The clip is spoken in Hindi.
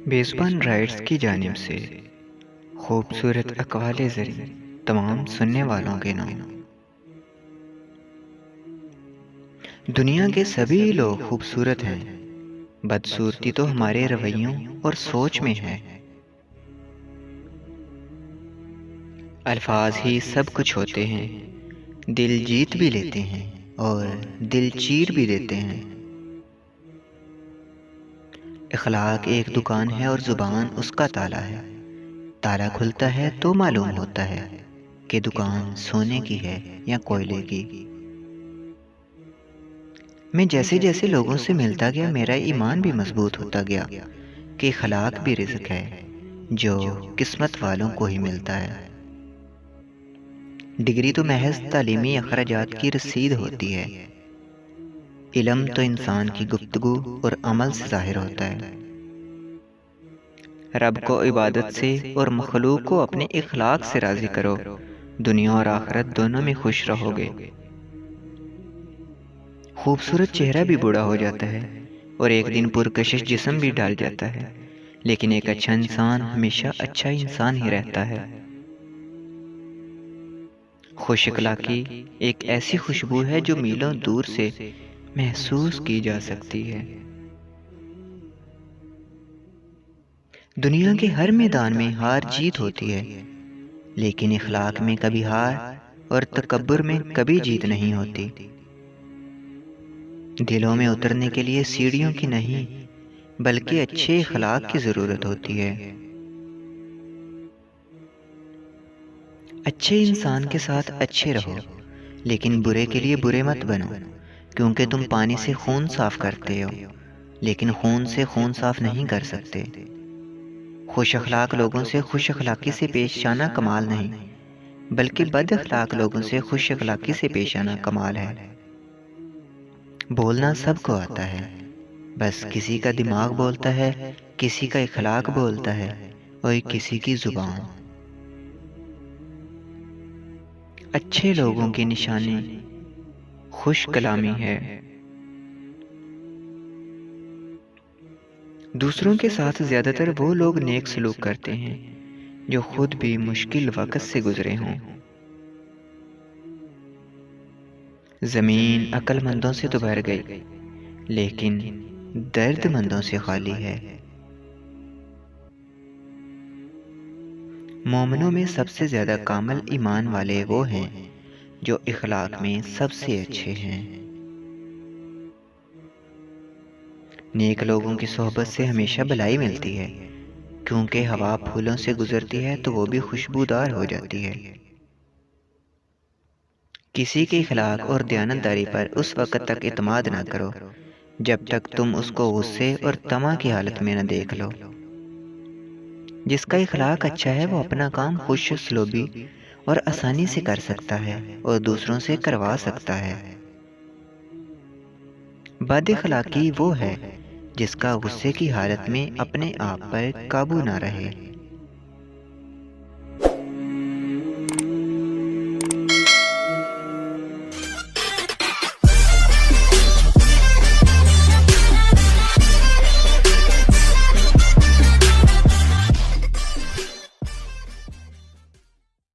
बेज़ुबान राइट्स की जानिब से खूबसूरत अक़वाले ज़री तमाम सुनने वालों के नाम। दुनिया के सभी लोग खूबसूरत हैं, बदसूरती तो हमारे रवैयों और सोच में है। अल्फाज ही सब कुछ होते हैं, दिल जीत भी लेते हैं और दिल चीर भी देते हैं। इखलाक एक दुकान है और ज़ुबान उसका ताला है। ताला खुलता है तो मालूम होता है कि दुकान सोने की है या कोयले की। मैं जैसे जैसे लोगों से मिलता गया, मेरा ईमान भी मजबूत होता गया कि इखलाक भी रिज़्क है जो किस्मत वालों को ही मिलता है। डिग्री तो महज तालीमी अखराजात की रसीद होती है। इल्म तो इंसान की गुफ्तगू और अमल से ज़ाहिर होता है। रब को इबादत से और मखलूक को अपने इखलाक से राज़ी करो, दुनिया और आखिरत दोनों में खुश रहोगे। खूबसूरत चेहरा भी बूढ़ा हो जाता है और एक दिन पुरकशिश जिस्म भी ढल जाता है, लेकिन एक अच्छा इंसान हमेशा अच्छा इंसान ही रहता है। खुश अखलाकी एक ऐसी खुशबू है जो मीलों दूर से महसूस की जा सकती है। दुनिया के हर मैदान में हार जीत होती है, लेकिन इखलाक में कभी हार और तकब्बुर में कभी जीत नहीं होती। दिलों में उतरने के लिए सीढ़ियों की नहीं, बल्कि अच्छे इखलाक की ज़रूरत होती है। अच्छे इंसान के साथ अच्छे रहो, लेकिन बुरे के लिए बुरे मत बनो, क्योंकि तुम पानी से खून साफ करते हो, लेकिन खून से खून साफ नहीं कर सकते। खुश अखलाक लोगों से खुश अखलाकी से पेश आना कमाल नहीं, बल्कि बद अखलाक लोगों से खुश अखलाकी से पेश आना कमाल है। बोलना सबको आता है, बस किसी का दिमाग बोलता है, किसी का इखलाक बोलता है और किसी की जुबान। अच्छे लोगों की निशानी खुश कलामी है। दूसरों के साथ ज्यादातर वो लोग नेक सलूक करते हैं जो खुद भी मुश्किल वक़्त से गुजरे हों। ज़मीन अक्लमंदों से तो भर गई, लेकिन दर्दमंदों से खाली है। मोमिनों में सबसे ज़्यादा कामिल ईमान वाले वो हैं जो इखलाक में सबसे अच्छे हैं। नेक लोगों की सोहबत से हमेशा भलाई मिलती है, क्योंकि हवा फूलों से गुजरती है तो वो भी खुशबूदार हो जाती है। किसी के इखलाक और दयानतदारी पर उस वक़्त तक इत्मीनान न करो जब तक तुम उसको गुस्से और तमा की हालत में न देख लो। जिसका इखलाक अच्छा है वो अपना काम खुश उसलूबी और आसानी से कर सकता है और दूसरों से करवा सकता है। बद इखलाकी वो है जिसका गुस्से की हालत में अपने आप पर काबू ना रहे।